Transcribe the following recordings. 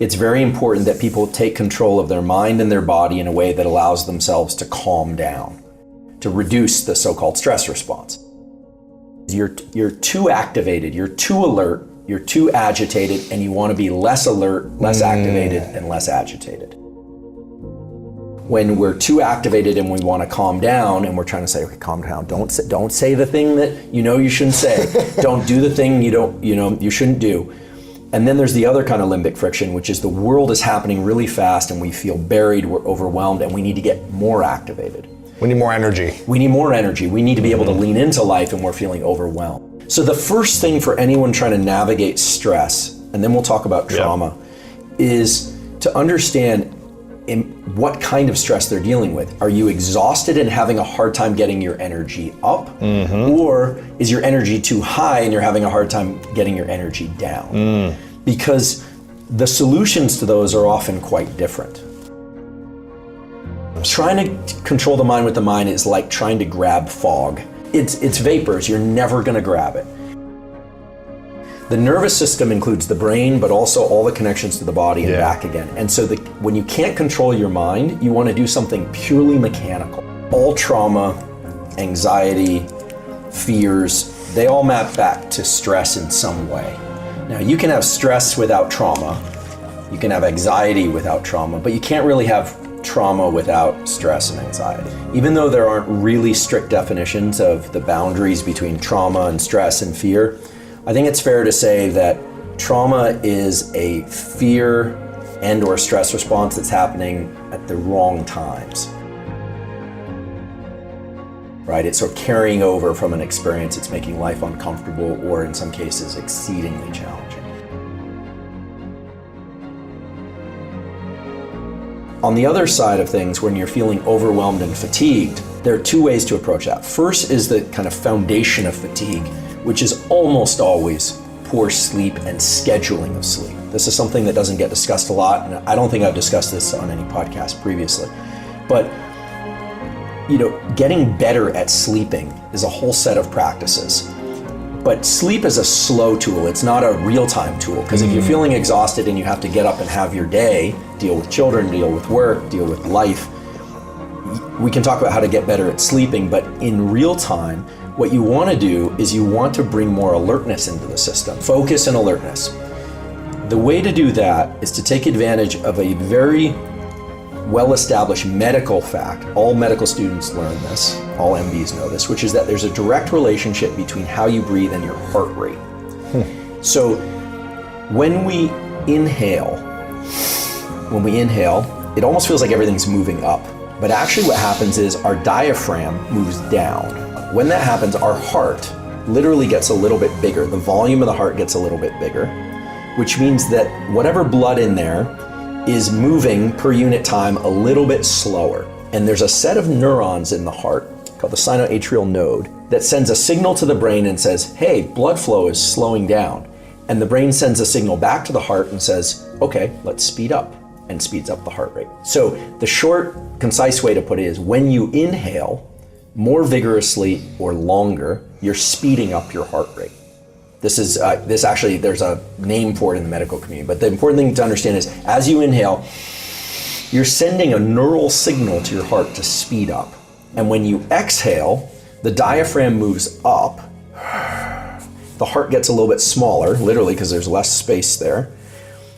it's very important that people take control of their mind and their body in a way that allows themselves to calm down, to reduce the so-called stress response. You're too activated, you're too alert, you're too agitated, and you want to be less alert, less activated, and less agitated. When we're too activated and we want to calm down, and we're trying to say, okay, calm down, don't say the thing that you shouldn't say, don't do the thing you shouldn't do. And then there's the other kind of limbic friction, which is the world is happening really fast and we feel buried, we're overwhelmed, and we need to get more activated. We need more energy. We need more energy. We need to be able to lean into life, and we're feeling overwhelmed. So the first thing for anyone trying to navigate stress, and then we'll talk about trauma, is to understand what kind of stress they're dealing with. Are you exhausted and having a hard time getting your energy up? Or is your energy too high and you're having a hard time getting your energy down? Because the solutions to those are often quite different. Trying to control the mind with the mind is like trying to grab fog. It's vapors, you're never gonna grab it. The nervous system includes the brain, but also all the connections to the body and back again. And so when you can't control your mind, you want to do something purely mechanical. All trauma, anxiety, fears, they all map back to stress in some way. Now, you can have stress without trauma, you can have anxiety without trauma, but you can't really have trauma without stress and anxiety. Even though there aren't really strict definitions of the boundaries between trauma and stress and fear, I think it's fair to say that trauma is a fear and or stress response that's happening at the wrong times. Right? It's sort of carrying over from an experience that's making life uncomfortable or in some cases exceedingly challenging. On the other side of things, when you're feeling overwhelmed and fatigued, there are two ways to approach that. First is the kind of foundation of fatigue, which is almost always poor sleep and scheduling of sleep. This is something that doesn't get discussed a lot, and I don't think I've discussed this on any podcast previously. But getting better at sleeping is a whole set of practices. But sleep is a slow tool, it's not a real-time tool, because if you're feeling exhausted and you have to get up and have your day, deal with children, deal with work, deal with life, we can talk about how to get better at sleeping, but in real time, what you want to do is you want to bring more alertness into the system, focus and alertness. The way to do that is to take advantage of a very well-established medical fact. All medical students learn this, all MDs know this, which is that there's a direct relationship between how you breathe and your heart rate. So when we inhale, it almost feels like everything's moving up. But actually what happens is our diaphragm moves down. When that happens, our heart literally gets a little bit bigger. The volume of the heart gets a little bit bigger, which means that whatever blood in there is moving per unit time a little bit slower. And there's a set of neurons in the heart called the sinoatrial node that sends a signal to the brain and says, hey, blood flow is slowing down. And the brain sends a signal back to the heart and says, okay, let's speed up, and speeds up the heart rate. So the short, concise way to put it is when you inhale more vigorously or longer, you're speeding up your heart rate. This actually, there's a name for it in the medical community, but the important thing to understand is as you inhale, you're sending a neural signal to your heart to speed up. And when you exhale, the diaphragm moves up, the heart gets a little bit smaller, literally because there's less space there.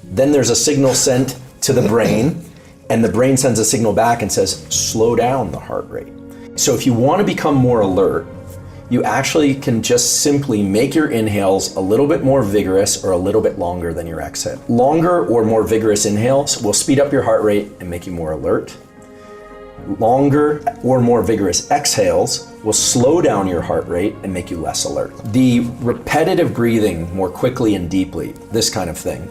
Then there's a signal sent to the brain, and the brain sends a signal back and says, slow down the heart rate. So if you want to become more alert, you actually can just simply make your inhales a little bit more vigorous or a little bit longer than your exhale. Longer or more vigorous inhales will speed up your heart rate and make you more alert. Longer or more vigorous exhales will slow down your heart rate and make you less alert. The repetitive breathing more quickly and deeply, this kind of thing,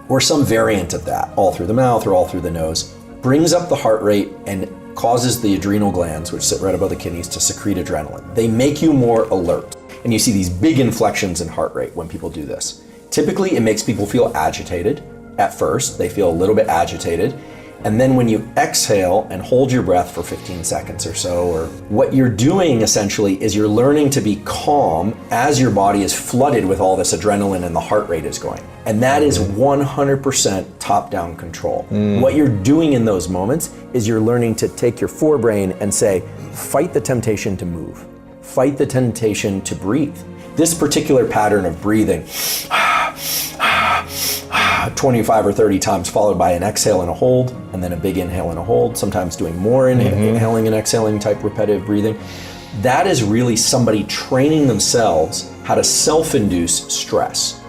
or some variant of that, all through the mouth or all through the nose, brings up the heart rate and causes the adrenal glands, which sit right above the kidneys, to secrete adrenaline. They make you more alert. And you see these big inflections in heart rate when people do this. Typically, it makes people feel agitated at first. They feel a little bit agitated. And then when you exhale and hold your breath for 15 seconds or so, or what you're doing essentially is you're learning to be calm as your body is flooded with all this adrenaline and the heart rate is going. And that is 100% top-down control. What you're doing in those moments is you're learning to take your forebrain and say, fight the temptation to move. Fight the temptation to breathe. This particular pattern of breathing, 25 or 30 times followed by an exhale and a hold, and then a big inhale and a hold, sometimes doing more inhaling and exhaling type repetitive breathing. That is really somebody training themselves how to self-induce stress.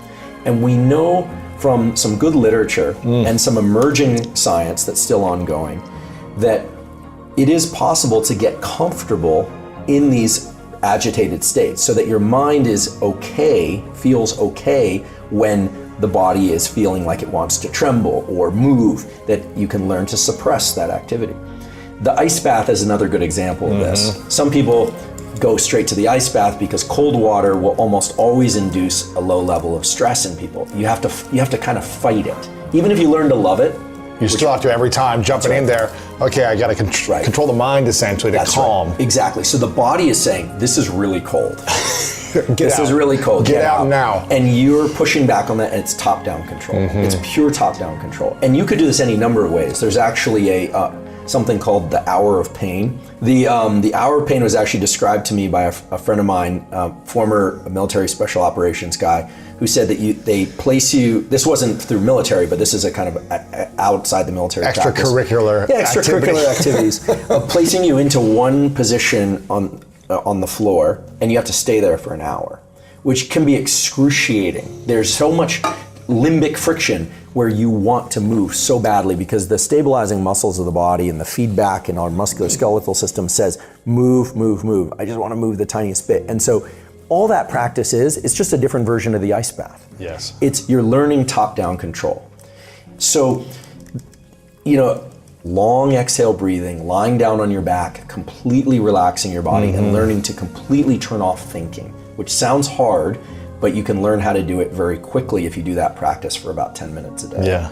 And we know from some good literature and some emerging science that's still ongoing that it is possible to get comfortable in these agitated states so that your mind is okay, feels okay when the body is feeling like it wants to tremble or move, that you can learn to suppress that activity. The ice bath is another good example of this. Some people go straight to the ice bath because cold water will almost always induce a low level of stress in people. You have to kind of fight it. Even if you learn to love it, you still have to every time jumping in there, okay, I gotta control the mind essentially to calm. Right. Exactly, so the body is saying, this is really cold. This is really cold. Get out now. And you're pushing back on that, and it's top-down control. It's pure top-down control. And you could do this any number of ways. There's actually something called the hour of pain. The hour of pain was actually described to me by a friend of mine, former military special operations guy, who said that they place you, this wasn't through military, but this is a kind of outside the military extracurricular extracurricular activities of placing you into one position on the floor, and you have to stay there for an hour, which can be excruciating. There's so much limbic friction where you want to move so badly because the stabilizing muscles of the body and the feedback in our musculoskeletal system says, move, move, move. I just want to move the tiniest bit. And so all that practice it's just a different version of the ice bath. Yes. You're learning top-down control. So, long exhale breathing, lying down on your back, completely relaxing your body and learning to completely turn off thinking, which sounds hard, but you can learn how to do it very quickly if you do that practice for about 10 minutes a day. Yeah.